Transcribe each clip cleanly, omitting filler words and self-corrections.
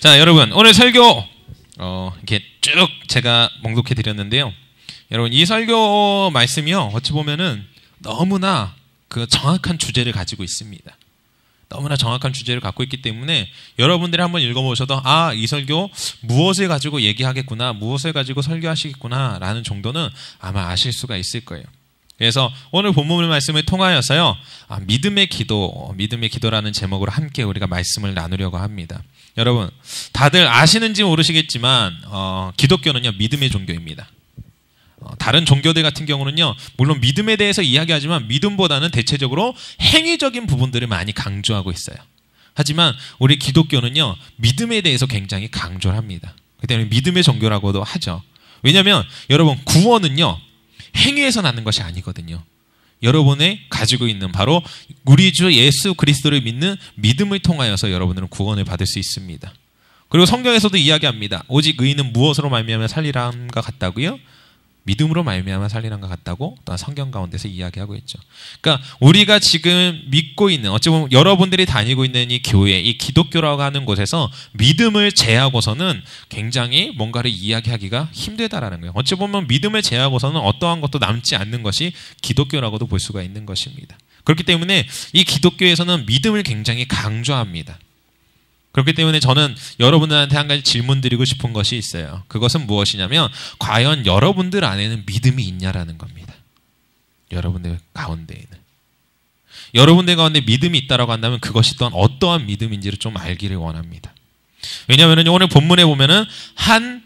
자, 여러분, 오늘 설교 이렇게 쭉 제가 봉독해 드렸는데요. 여러분, 이 설교 말씀이요, 어찌 보면은 너무나 그 정확한 주제를 가지고 있습니다. 너무나 정확한 주제를 갖고 있기 때문에 여러분들이 한번 읽어보셔도 이 설교 무엇을 가지고 얘기하겠구나, 무엇을 가지고 설교하시겠구나 라는 정도는 아마 아실 수가 있을 거예요. 그래서 오늘 본문 말씀을 통하여서요, 믿음의 기도라는 제목으로 함께 우리가 말씀을 나누려고 합니다. 여러분, 다들 아시는지 모르시겠지만 기독교는요, 믿음의 종교입니다. 다른 종교들 같은 경우는요, 물론 믿음에 대해서 이야기하지만 믿음보다는 대체적으로 행위적인 부분들을 많이 강조하고 있어요. 하지만 우리 기독교는요, 믿음에 대해서 굉장히 강조를 합니다. 그렇기 때문에 믿음의 종교라고도 하죠. 왜냐하면 여러분, 구원은요, 행위에서 나는 것이 아니거든요. 여러분의 가지고 있는 바로 우리 주 예수 그리스도를 믿는 믿음을 통하여서 여러분들은 구원을 받을 수 있습니다. 그리고 성경에서도 이야기합니다. 오직 의인은 무엇으로 말미암아 살리람과 같다고요? 믿음으로 말미암아 살리람과 같다고 또한 성경 가운데서 이야기하고 있죠. 그러니까 우리가 지금 믿고 있는, 어찌 보면 여러분들이 다니고 있는 이 교회, 이 기독교라고 하는 곳에서 믿음을 제하고서는 굉장히 뭔가를 이야기하기가 힘들다라는 거예요. 어찌 보면 믿음을 제하고서는 어떠한 것도 남지 않는 것이 기독교라고도 볼 수가 있는 것입니다. 그렇기 때문에 이 기독교에서는 믿음을 굉장히 강조합니다. 그렇기 때문에 저는 여러분들한테 한 가지 질문 드리고 싶은 것이 있어요. 그것은 무엇이냐면, 과연 여러분들 안에는 믿음이 있냐라는 겁니다. 여러분들 가운데에는. 여러분들 가운데 믿음이 있다라고 한다면 그것이 또한 어떠한 믿음인지를 좀 알기를 원합니다. 왜냐하면 오늘 본문에 보면은 한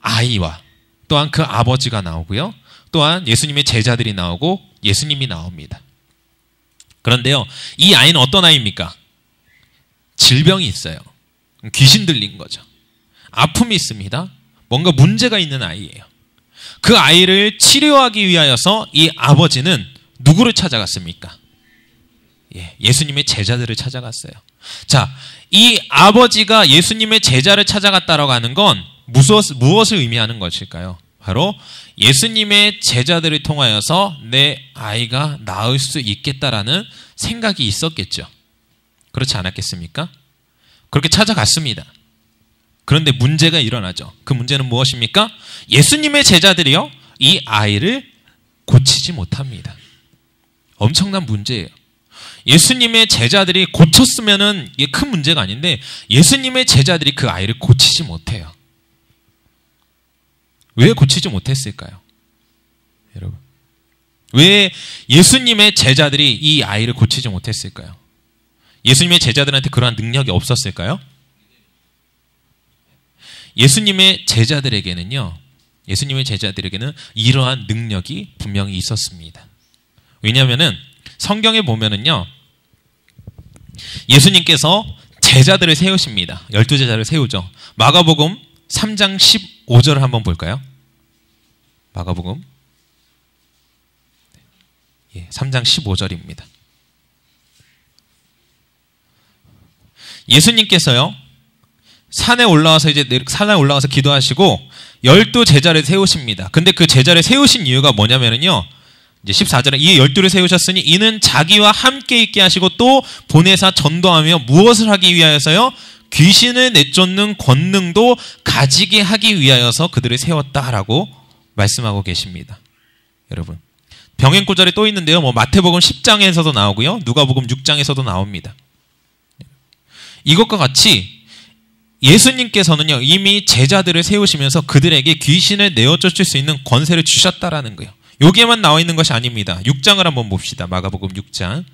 아이와 또한 그 아버지가 나오고요, 또한 예수님의 제자들이 나오고 예수님이 나옵니다. 그런데요, 이 아이는 어떤 아이입니까? 질병이 있어요. 귀신 들린 거죠. 아픔이 있습니다. 뭔가 문제가 있는 아이예요. 그 아이를 치료하기 위하여서 이 아버지는 누구를 찾아갔습니까? 예수님의 제자들을 찾아갔어요. 자, 이 아버지가 예수님의 제자를 찾아갔다라고 하는 건 무엇을 의미하는 것일까요? 바로 예수님의 제자들을 통하여서 내 아이가 나을 수 있겠다라는 생각이 있었겠죠. 그렇지 않았겠습니까? 그렇게 찾아갔습니다. 그런데 문제가 일어나죠. 그 문제는 무엇입니까? 예수님의 제자들이요, 이 아이를 고치지 못합니다. 엄청난 문제예요. 예수님의 제자들이 고쳤으면은 이게 큰 문제가 아닌데, 예수님의 제자들이 그 아이를 고치지 못해요. 왜 고치지 못했을까요? 여러분, 왜 예수님의 제자들이 이 아이를 고치지 못했을까요? 예수님의 제자들한테 그러한 능력이 없었을까요? 예수님의 제자들에게는 이러한 능력이 분명히 있었습니다. 왜냐하면은 성경에 보면은요, 예수님께서 제자들을 세우십니다. 12제자를 세우죠. 마가복음 3장 15절을 한번 볼까요? 마가복음 3장 15절입니다. 예수님께서요, 산에 올라와서 기도하시고 12제자를 세우십니다. 근데 그 제자를 세우신 이유가 뭐냐면은요, 이제 14절에 이 12를 세우셨으니 이는 자기와 함께 있게 하시고 또 보내사 전도하며 무엇을 하기 위하여서요? 귀신을 내쫓는 권능도 가지게 하기 위하여서 그들을 세웠다라고 말씀하고 계십니다. 여러분, 병행구절에 또 있는데요, 마태복음 10장에서도 나오고요, 누가복음 6장에서도 나옵니다. 이것과 같이 예수님께서는요, 이미 제자들을 세우시면서 그들에게 귀신을 내어쫓을 수 있는 권세를 주셨다라는 거예요. 여기에만 나와 있는 것이 아닙니다. 6장을 한번 봅시다. 마가복음 6장.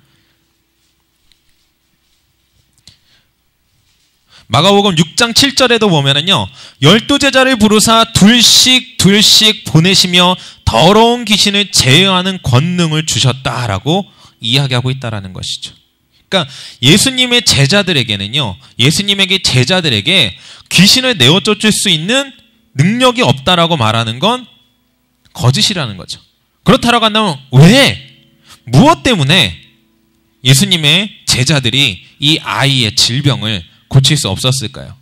마가복음 6장 7절에도 보면은요, 12제자를 부르사 둘씩 보내시며 더러운 귀신을 제어하는 권능을 주셨다라고 이야기하고 있다라는 것이죠. 그러니까 예수님의 제자들에게 귀신을 내어쫓을 수 있는 능력이 없다라고 말하는 건 거짓이라는 거죠. 그렇다라고 한다면 무엇 때문에 예수님의 제자들이 이 아이의 질병을 고칠 수 없었을까요?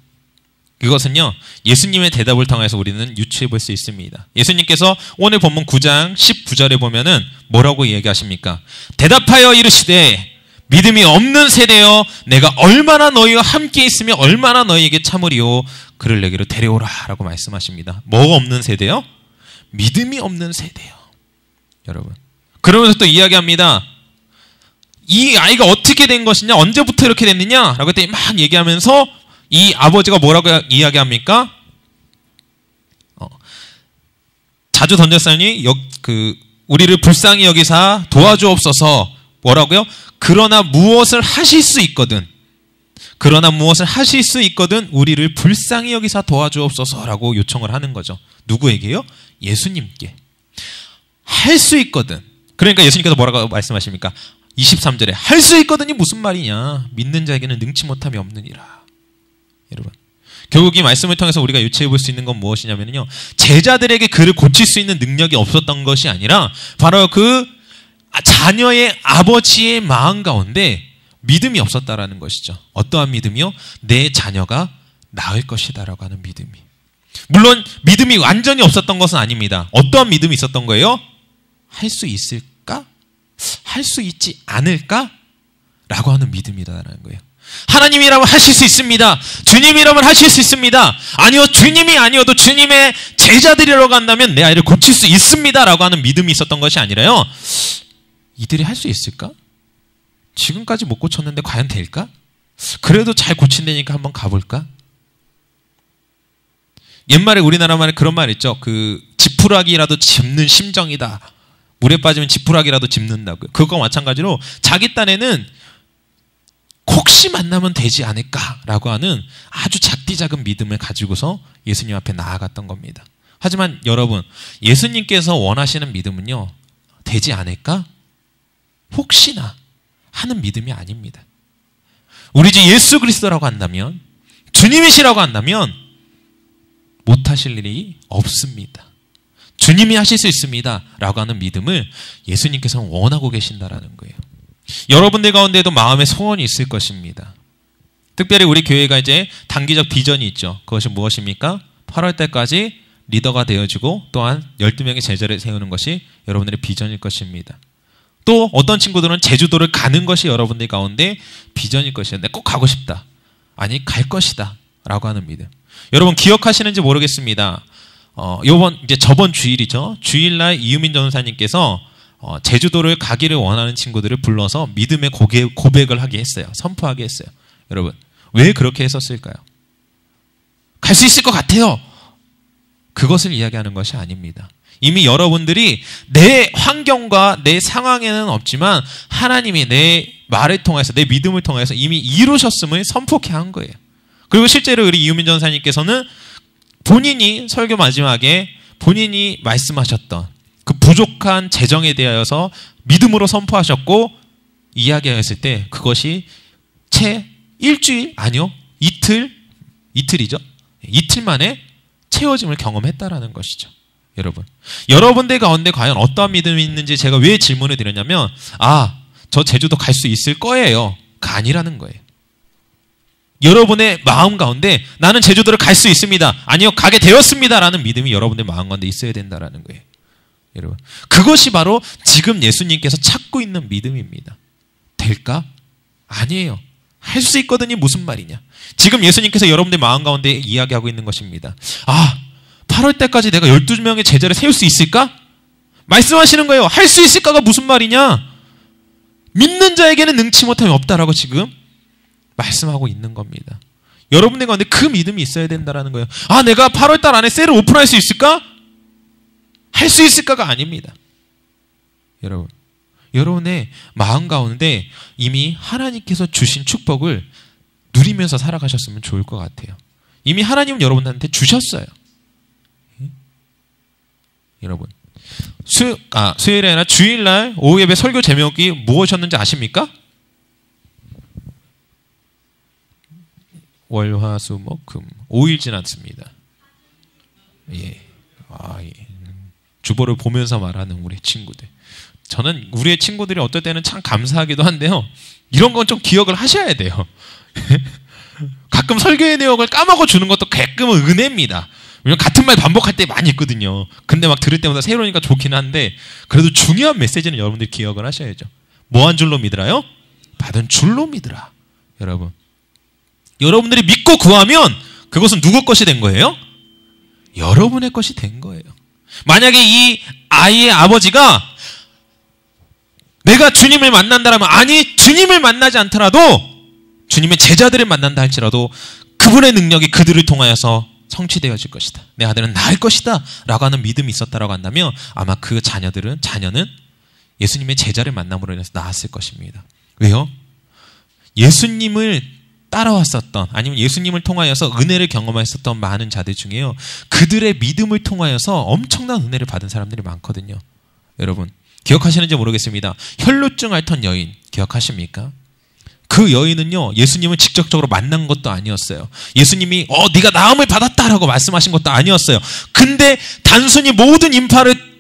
그것은요, 예수님의 대답을 통해서 우리는 유추해 볼 수 있습니다. 예수님께서 오늘 본문 9장 19절에 보면은 뭐라고 얘기하십니까? 대답하여 이르시되 믿음이 없는 세대여 내가 얼마나 너희와 함께 있으며 얼마나 너희에게 참으리요 그를 내게로 데려오라 라고 말씀하십니다. 뭐가 없는 세대요? 믿음이 없는 세대요. 여러분. 그러면서 또 이야기합니다. 이 아이가 어떻게 된 것이냐, 언제부터 이렇게 됐느냐 라고 했더니 막 얘기하면서 이 아버지가 뭐라고 이야기합니까? 자주 던졌으니 우리를 불쌍히 여기사 도와주옵소서. 뭐라고요? 그러나 무엇을 하실 수 있거든 우리를 불쌍히 여기사 도와주옵소서라고 요청을 하는 거죠. 누구에게요? 예수님께. 할 수 있거든. 그러니까 예수님께서 뭐라고 말씀하십니까? 23절에 할 수 있거든이 무슨 말이냐? 믿는 자에게는 능치 못함이 없느니라. 여러분, 결국 이 말씀을 통해서 우리가 유추해 볼 수 있는 건 무엇이냐면요, 제자들에게 그를 고칠 수 있는 능력이 없었던 것이 아니라 바로 그 자녀의 아버지의 마음 가운데 믿음이 없었다라는 것이죠. 어떠한 믿음이요? 내 자녀가 나을 것이다라고 하는 믿음이. 물론 믿음이 완전히 없었던 것은 아닙니다. 어떠한 믿음이 있었던 거예요? 할 수 있을까? 할 수 있지 않을까? 라고 하는 믿음이다라는 거예요. 하나님이라면 하실 수 있습니다. 주님이라면 하실 수 있습니다. 아니요, 주님이 아니어도 주님의 제자들이라고 한다면 내 아이를 고칠 수 있습니다 라고 하는 믿음이 있었던 것이 아니라요, 이들이 할 수 있을까? 지금까지 못 고쳤는데 과연 될까? 그래도 잘 고친다니까 한번 가볼까? 옛말에 우리나라 말에 그런 말 있죠. 지푸라기라도 짚는 심정이다. 물에 빠지면 지푸라기라도 짚는다고요. 그것과 마찬가지로 자기 딴에는 혹시 만나면 되지 않을까라고 하는 아주 작디 작은 믿음을 가지고서 예수님 앞에 나아갔던 겁니다. 하지만 여러분, 예수님께서 원하시는 믿음은요, 되지 않을까? 혹시나 하는 믿음이 아닙니다. 우리 주 예수 그리스도라고 한다면, 주님이시라고 한다면 못하실 일이 없습니다. 주님이 하실 수 있습니다 라고 하는 믿음을 예수님께서는 원하고 계신다라는 거예요. 여러분들 가운데도 마음의 소원이 있을 것입니다. 특별히 우리 교회가 이제 단기적 비전이 있죠. 그것이 무엇입니까? 8월 달까지 리더가 되어지고 또한 12명의 제자를 세우는 것이 여러분들의 비전일 것입니다. 또 어떤 친구들은 제주도를 가는 것이 여러분들 가운데 비전일 것이다. 내가 꼭 가고 싶다. 아니, 갈 것이다 라고 하는 믿음. 여러분 기억하시는지 모르겠습니다. 저번 주일이죠. 주일날 이유민 전사님께서 제주도를 가기를 원하는 친구들을 불러서 믿음의 고백을 하게 했어요. 선포하게 했어요. 여러분, 왜 그렇게 했었을까요? 갈 수 있을 것 같아요. 그것을 이야기하는 것이 아닙니다. 이미 여러분들이 내 환경과 내 상황에는 없지만 하나님이 내 말을 통해서, 내 믿음을 통해서 이미 이루셨음을 선포케 한 거예요. 그리고 실제로 우리 이유민 전사님께서는 본인이 설교 마지막에 본인이 말씀하셨던 그 부족한 재정에 대하여서 믿음으로 선포하셨고 이야기하였을 때 그것이 채 일주일, 아니요, 이틀이죠. 이틀 만에 채워짐을 경험했다라는 것이죠. 여러분들 가운데 과연 어떠한 믿음이 있는지 제가 왜 질문을 드렸냐면, 저 제주도 갈 수 있을 거예요 가 아니라는 거예요. 여러분의 마음 가운데 나는 제주도를 갈 수 있습니다, 아니요, 가게 되었습니다 라는 믿음이 여러분의 마음 가운데 있어야 된다라는 거예요. 여러분, 그것이 바로 지금 예수님께서 찾고 있는 믿음입니다. 될까? 아니에요. 할 수 있거든이 무슨 말이냐. 지금 예수님께서 여러분들 마음 가운데 이야기하고 있는 것입니다. 8월 때까지 내가 12명의 제자를 세울 수 있을까? 말씀하시는 거예요. 할 수 있을까가 무슨 말이냐? 믿는 자에게는 능치 못함이 없다라고 지금 말씀하고 있는 겁니다. 여러분들 가운데 그 믿음이 있어야 된다라는 거예요. 내가 8월 달 안에 셀을 오픈할 수 있을까? 할 수 있을까가 아닙니다. 여러분의 마음 가운데 이미 하나님께서 주신 축복을 누리면서 살아가셨으면 좋을 것 같아요. 이미 하나님은 여러분한테 주셨어요. 여러분, 수요일에 아니라 주일날 오후 예배 설교 제목이 무엇이었는지 아십니까? 월, 화, 수, 목, 금 5일 지났습니다. 예. 주보를 보면서 말하는 우리 친구들. 저는 우리의 친구들이 어떨 때는 참 감사하기도 한데요, 이런 건 좀 기억을 하셔야 돼요. 가끔 설교의 내용을 까먹어 주는 것도 가끔은 은혜입니다. 왜냐면 같은 말 반복할 때 많이 있거든요. 근데 막 들을 때마다 새로우니까 좋긴 한데 그래도 중요한 메시지는 여러분들이 기억을 하셔야죠. 뭐 한 줄로 믿으라요? 받은 줄로 믿으라. 여러분, 여러분들이 믿고 구하면 그것은 누구 것이 된 거예요? 여러분의 것이 된 거예요. 만약에 이 아이의 아버지가 내가 주님을 만난다라면, 아니 주님을 만나지 않더라도 주님의 제자들을 만난다 할지라도 그분의 능력이 그들을 통하여서 성취되어질 것이다. 내 아들은 나을 것이다 라고 하는 믿음이 있었다라고 한다면 아마 그 자녀는 예수님의 제자를 만남으로 인해서 나았을 것입니다. 왜요? 예수님을 따라왔었던, 아니면 예수님을 통하여서 은혜를 경험했었던 많은 자들 중에요, 그들의 믿음을 통하여서 엄청난 은혜를 받은 사람들이 많거든요. 여러분 기억하시는지 모르겠습니다. 혈루증 앓던 여인 기억하십니까? 그 여인은요, 예수님을 직접적으로 만난 것도 아니었어요. 예수님이 네가 나음을 받았다라고 말씀하신 것도 아니었어요. 근데 단순히 모든 인파를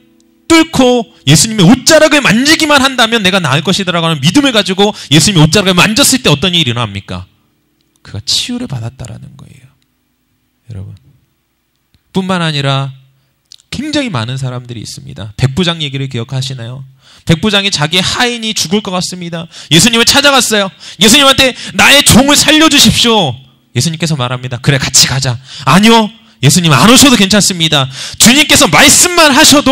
뚫고 예수님의 옷자락을 만지기만 한다면 내가 나을 것이다라고 하는 믿음을 가지고 예수님의 옷자락을 만졌을 때 어떤 일이 일어납니까? 그가 치유를 받았다라는 거예요. 여러분, 뿐만 아니라 굉장히 많은 사람들이 있습니다. 백부장 얘기를 기억하시나요? 백부장이 자기의 하인이 죽을 것 같습니다. 예수님을 찾아갔어요. 예수님한테 나의 종을 살려주십시오. 예수님께서 말합니다. 그래, 같이 가자. 아니요, 예수님 안 오셔도 괜찮습니다. 주님께서 말씀만 하셔도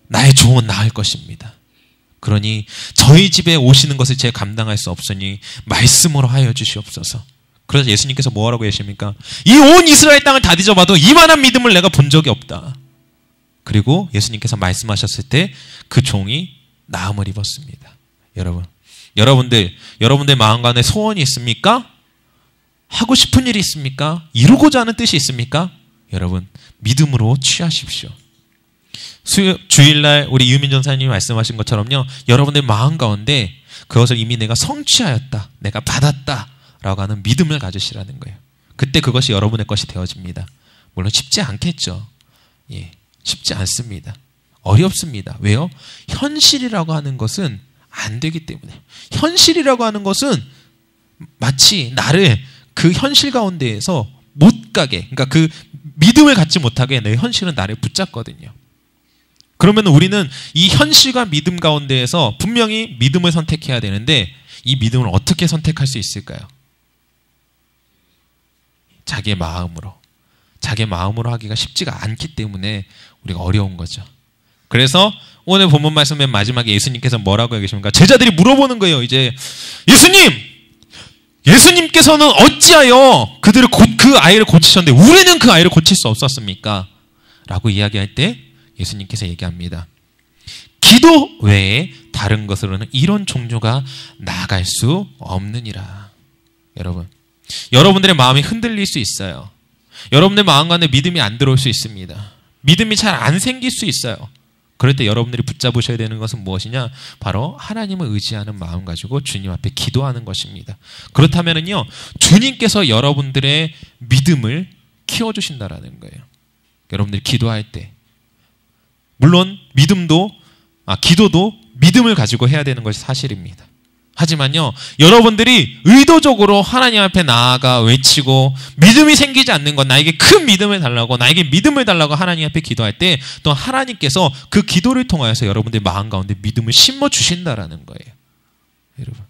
나의 종은 나을 것입니다. 그러니 저희 집에 오시는 것을 제가 감당할 수 없으니 말씀으로 하여 주시옵소서. 그래서 예수님께서 뭐라고 하십니까? 이 온 이스라엘 땅을 다 뒤져봐도 이만한 믿음을 내가 본 적이 없다. 그리고 예수님께서 말씀하셨을 때 그 종이 나음을 입었습니다. 여러분들 마음 가운데 소원이 있습니까? 하고 싶은 일이 있습니까? 이루고자 하는 뜻이 있습니까? 여러분, 믿음으로 취하십시오. 주일날 우리 유민 전사님이 말씀하신 것처럼요, 여러분들 마음 가운데 그것을 이미 내가 성취하였다, 내가 받았다 라고 하는 믿음을 가지시라는 거예요. 그때 그것이 여러분의 것이 되어집니다. 물론 쉽지 않겠죠. 쉽지 않습니다. 어렵습니다. 왜요? 현실이라고 하는 것은 안 되기 때문에. 현실이라고 하는 것은 마치 나를 그 현실 가운데에서 못 가게, 그러니까 그 믿음을 갖지 못하게 내 현실은 나를 붙잡거든요. 그러면 우리는 이 현실과 믿음 가운데에서 분명히 믿음을 선택해야 되는데, 이 믿음을 어떻게 선택할 수 있을까요? 자기의 마음으로 하기가 쉽지가 않기 때문에 우리가 어려운 거죠. 그래서 오늘 본문 말씀 맨 마지막에 예수님께서 뭐라고 얘기하십니까? 제자들이 물어보는 거예요. 이제 예수님께서는 어찌하여 그 아이를 고치셨는데 우리는 그 아이를 고칠 수 없었습니까? 라고 이야기할 때 예수님께서 얘기합니다. 기도 외에 다른 것으로는 이런 종류가 나아갈 수 없느니라. 여러분들의 마음이 흔들릴 수 있어요. 여러분들 마음 가운데 믿음이 안 들어올 수 있습니다. 믿음이 잘 안 생길 수 있어요. 그럴 때 여러분들이 붙잡으셔야 되는 것은 무엇이냐? 바로 하나님을 의지하는 마음 가지고 주님 앞에 기도하는 것입니다. 그렇다면요, 주님께서 여러분들의 믿음을 키워주신다라는 거예요. 여러분들이 기도할 때, 물론 기도도 믿음을 가지고 해야 되는 것이 사실입니다. 하지만요, 여러분들이 의도적으로 하나님 앞에 나아가 외치고 믿음이 생기지 않는 것, 나에게 큰 믿음을 달라고, 나에게 믿음을 달라고 하나님 앞에 기도할 때, 또 하나님께서 그 기도를 통하여서 여러분들 마음 가운데 믿음을 심어 주신다라는 거예요. 여러분,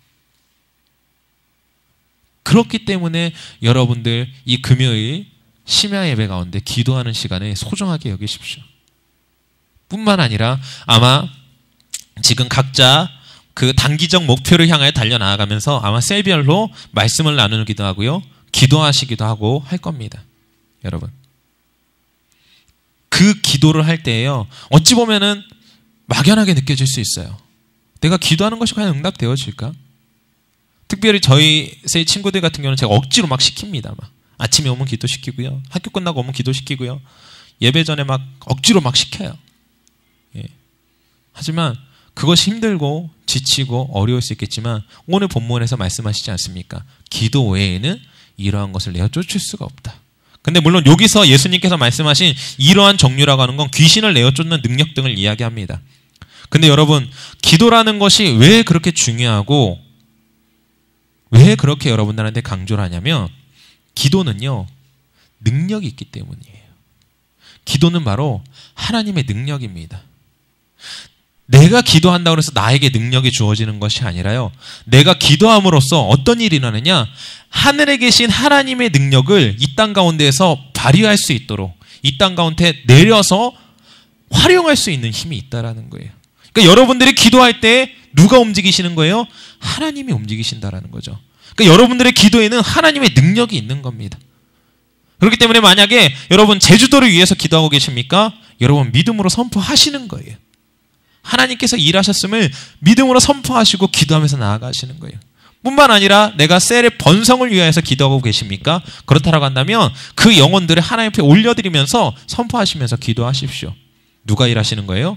그렇기 때문에 여러분들 이 금요일 심야 예배 가운데 기도하는 시간을 소중하게 여기십시오. 뿐만 아니라 아마 지금 각자 그 단기적 목표를 향하여 달려나가면서 아마 셀별로 말씀을 나누기도 하고요, 기도하시기도 하고 할 겁니다. 여러분, 그 기도를 할 때에요, 어찌 보면은 막연하게 느껴질 수 있어요. 내가 기도하는 것이 과연 응답되어질까? 특별히 저희 세 친구들 같은 경우는 제가 억지로 막 시킵니다. 막 아침에 오면 기도시키고요, 학교 끝나고 오면 기도시키고요, 예배 전에 막 억지로 막 시켜요. 하지만 그것이 힘들고 지치고 어려울 수 있겠지만 오늘 본문에서 말씀하시지 않습니까? 기도 외에는 이러한 것을 내어 쫓을 수가 없다. 근데 물론 여기서 예수님께서 말씀하신 이러한 종류라고 하는 건 귀신을 내어 쫓는 능력 등을 이야기합니다. 근데 여러분, 기도라는 것이 왜 그렇게 중요하고 왜 그렇게 여러분들한테 강조를 하냐면, 기도는요, 능력이 있기 때문이에요. 기도는 바로 하나님의 능력입니다. 내가 기도한다고 해서 나에게 능력이 주어지는 것이 아니라요. 내가 기도함으로써 어떤 일이 일어나느냐? 하늘에 계신 하나님의 능력을 이 땅 가운데에서 발휘할 수 있도록 이 땅 가운데 내려서 활용할 수 있는 힘이 있다라는 거예요. 그러니까 여러분들이 기도할 때 누가 움직이시는 거예요? 하나님이 움직이신다라는 거죠. 그러니까 여러분들의 기도에는 하나님의 능력이 있는 겁니다. 그렇기 때문에 만약에 여러분 제주도를 위해서 기도하고 계십니까? 여러분 믿음으로 선포하시는 거예요. 하나님께서 일하셨음을 믿음으로 선포하시고 기도하면서 나아가시는 거예요. 뿐만 아니라 내가 셀의 번성을 위하여서 기도하고 계십니까? 그렇다라고 한다면 그 영혼들을 하나님 앞에 올려드리면서 선포하시면서 기도하십시오. 누가 일하시는 거예요?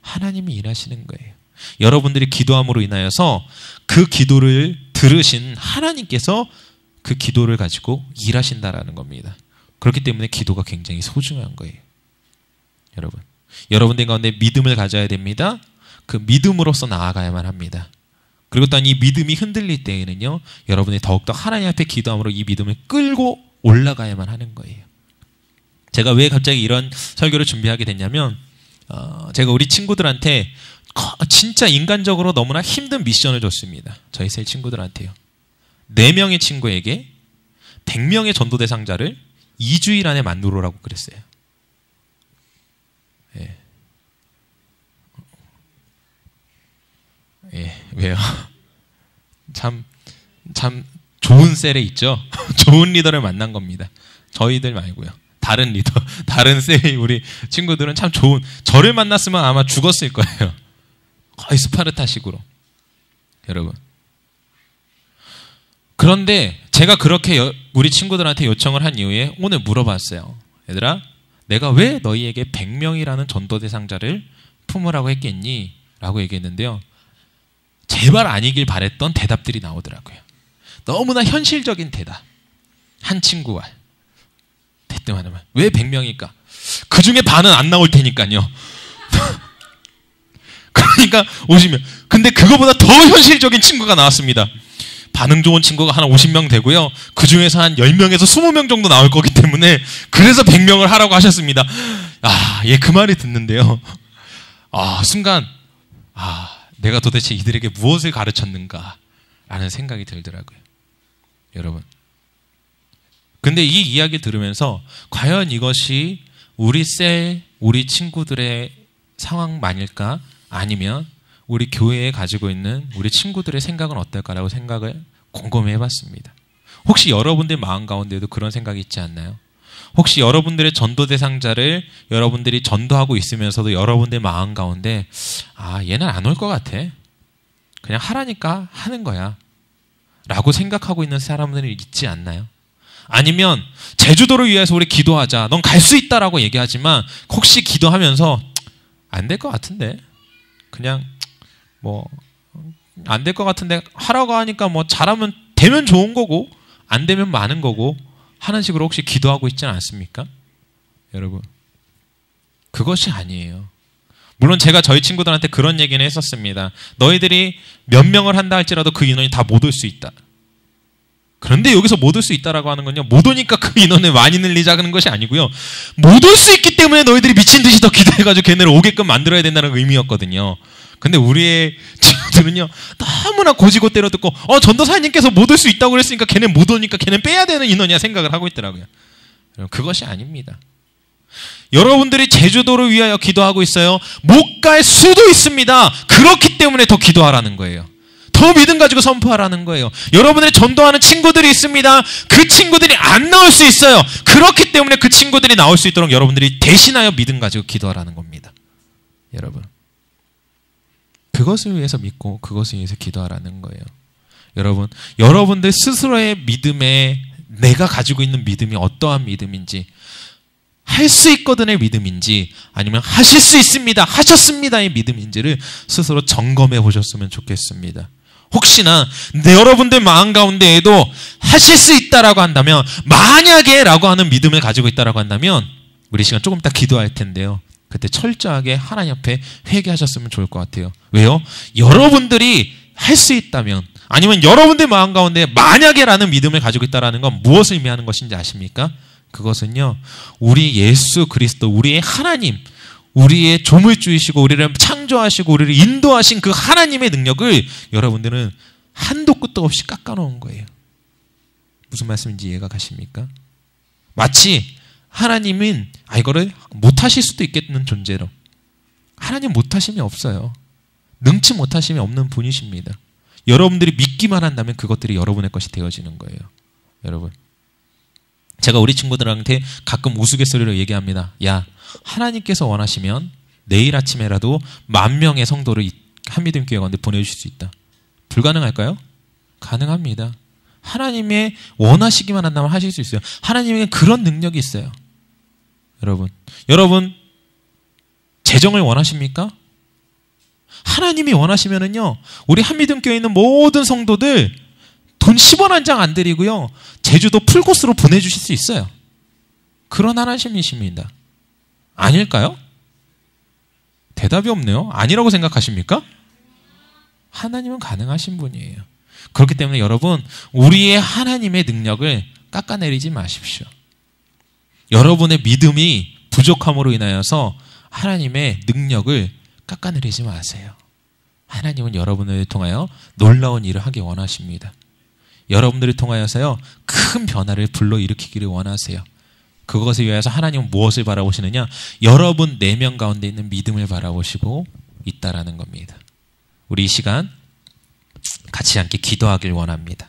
하나님이 일하시는 거예요. 여러분들이 기도함으로 인하여서 그 기도를 들으신 하나님께서 그 기도를 가지고 일하신다라는 겁니다. 그렇기 때문에 기도가 굉장히 소중한 거예요. 여러분들 가운데 믿음을 가져야 됩니다. 그 믿음으로써 나아가야만 합니다. 그리고 또한 이 믿음이 흔들릴 때에는요, 여러분이 더욱더 하나님 앞에 기도함으로 이 믿음을 끌고 올라가야만 하는 거예요. 제가 왜 갑자기 이런 설교를 준비하게 됐냐면, 제가 우리 친구들한테 진짜 인간적으로 너무나 힘든 미션을 줬습니다. 저희 세 친구들한테요. 4명의 친구에게 100명의 전도 대상자를 2주일 안에 만들어라고 그랬어요. 왜요? 참 좋은 셀에 있죠? 좋은 리더를 만난 겁니다. 저희들 말고요. 다른 리더, 다른 셀의 우리 친구들은 참 좋은, 저를 만났으면 아마 죽었을 거예요. 거의 스파르타식으로. 여러분. 그런데 제가 그렇게 우리 친구들한테 요청을 한 이후에 오늘 물어봤어요. 얘들아, 내가 왜 너희에게 100명이라는 전도 대상자를 품으라고 했겠니? 라고 얘기했는데요. 제발 아니길 바랬던 대답들이 나오더라고요. 너무나 현실적인 대답. 한 친구가 대뜸 하나만. 왜 100명일까? 그 중에 반은 안 나올 테니까요. 그러니까 오시면. 근데 그거보다 더 현실적인 친구가 나왔습니다. 반응 좋은 친구가 한 50명 되고요. 그 중에서 한 10명에서 20명 정도 나올 거기 때문에 그래서 100명을 하라고 하셨습니다. 얘 그 말이 듣는데요. 순간 내가 도대체 이들에게 무엇을 가르쳤는가 라는 생각이 들더라고요. 여러분. 근데 이 이야기를 들으면서 과연 이것이 우리 셀, 우리 친구들의 상황만일까? 아니면 우리 교회에 가지고 있는 우리 친구들의 생각은 어떨까라고 생각을 곰곰이 해봤습니다. 혹시 여러분들 마음 가운데도 그런 생각이 있지 않나요? 혹시 여러분들의 전도 대상자를 여러분들이 전도하고 있으면서도 여러분들 마음 가운데 얘는 안 올 것 같아. 그냥 하라니까 하는 거야. 라고 생각하고 있는 사람들이 있지 않나요? 아니면 제주도를 위해서 우리 기도하자. 넌 갈 수 있다라고 얘기하지만 혹시 기도하면서 안 될 것 같은데 그냥 안 될 것 같은데 하라고 하니까 잘하면 되면 좋은 거고 안 되면 많은 거고 하는 식으로 혹시 기도하고 있지는 않습니까? 여러분, 그것이 아니에요. 물론 제가 저희 친구들한테 그런 얘기는 했었습니다. 너희들이 몇 명을 한다 할지라도 그 인원이 다 못 올 수 있다. 그런데 여기서 못 올 수 있다라고 하는 건요, 못 오니까 그 인원을 많이 늘리자는 것이 아니고요, 못 올 수 있기 때문에 너희들이 미친 듯이 더 기도해가지고 걔네를 오게끔 만들어야 된다는 의미였거든요. 근데 우리의 친구들은요, 너무나 고지고대로 듣고 전도사님께서 못 올 수 있다고 그랬으니까 걔네 못 오니까 걔네 빼야 되는 인원이야 생각을 하고 있더라고요. 그것이 아닙니다. 여러분들이 제주도를 위하여 기도하고 있어요. 못 갈 수도 있습니다. 그렇기 때문에 더 기도하라는 거예요. 더 믿음 가지고 선포하라는 거예요. 여러분들이 전도하는 친구들이 있습니다. 그 친구들이 안 나올 수 있어요. 그렇기 때문에 그 친구들이 나올 수 있도록 여러분들이 대신하여 믿음 가지고 기도하라는 겁니다. 여러분, 그것을 위해서 믿고 그것을 위해서 기도하라는 거예요. 여러분, 여러분들 스스로의 믿음에 내가 가지고 있는 믿음이 어떠한 믿음인지, 할 수 있거든의 믿음인지 아니면 하실 수 있습니다, 하셨습니다의 믿음인지를 스스로 점검해 보셨으면 좋겠습니다. 혹시나 여러분들 마음 가운데에도 하실 수 있다라고 한다면, 만약에 라고 하는 믿음을 가지고 있다라고 한다면 우리 시간 조금 이따 기도할 텐데요, 그때 철저하게 하나님 앞에 회개하셨으면 좋을 것 같아요. 왜요? 여러분들이 할 수 있다면, 아니면 여러분들 마음 가운데 만약에라는 믿음을 가지고 있다라는 건 무엇을 의미하는 것인지 아십니까? 그것은요, 우리 예수 그리스도, 우리의 하나님, 우리의 조물주이시고 우리를 창조하시고 우리를 인도하신 그 하나님의 능력을 여러분들은 한도 끝도 없이 깎아놓은 거예요. 무슨 말씀인지 이해가 가십니까? 마치 하나님은 이거를 못하실 수도 있겠는 존재로. 하나님 못하심이 없어요. 능치 못하심이 없는 분이십니다. 여러분들이 믿기만 한다면 그것들이 여러분의 것이 되어지는 거예요. 여러분, 제가 우리 친구들한테 가끔 우스갯소리로 얘기합니다. 야, 하나님께서 원하시면 내일 아침에라도 10,000명의 성도를 한미림 교회 가운데 보내주실 수 있다. 불가능할까요? 가능합니다. 하나님의 원하시기만 한다면 하실 수 있어요. 하나님에게 그런 능력이 있어요. 여러분 재정을 원하십니까? 하나님이 원하시면은요, 우리 한미림 교회에 있는 모든 성도들 돈 10원 한 장 안 드리고요, 제주도 풀코스로 보내주실 수 있어요. 그런 하나님이십니다. 아닐까요? 대답이 없네요. 아니라고 생각하십니까? 하나님은 가능하신 분이에요. 그렇기 때문에 여러분, 우리의 하나님의 능력을 깎아내리지 마십시오. 여러분의 믿음이 부족함으로 인하여서 하나님의 능력을 깎아내리지 마세요. 하나님은 여러분을 통하여 놀라운 일을 하기 원하십니다. 여러분들을 통하여서요, 큰 변화를 불러일으키기를 원하세요. 그것을 위해서 하나님은 무엇을 바라보시느냐? 여러분 내면 가운데 있는 믿음을 바라보시고 있다라는 겁니다. 우리 이 시간 같이 함께 기도하길 원합니다.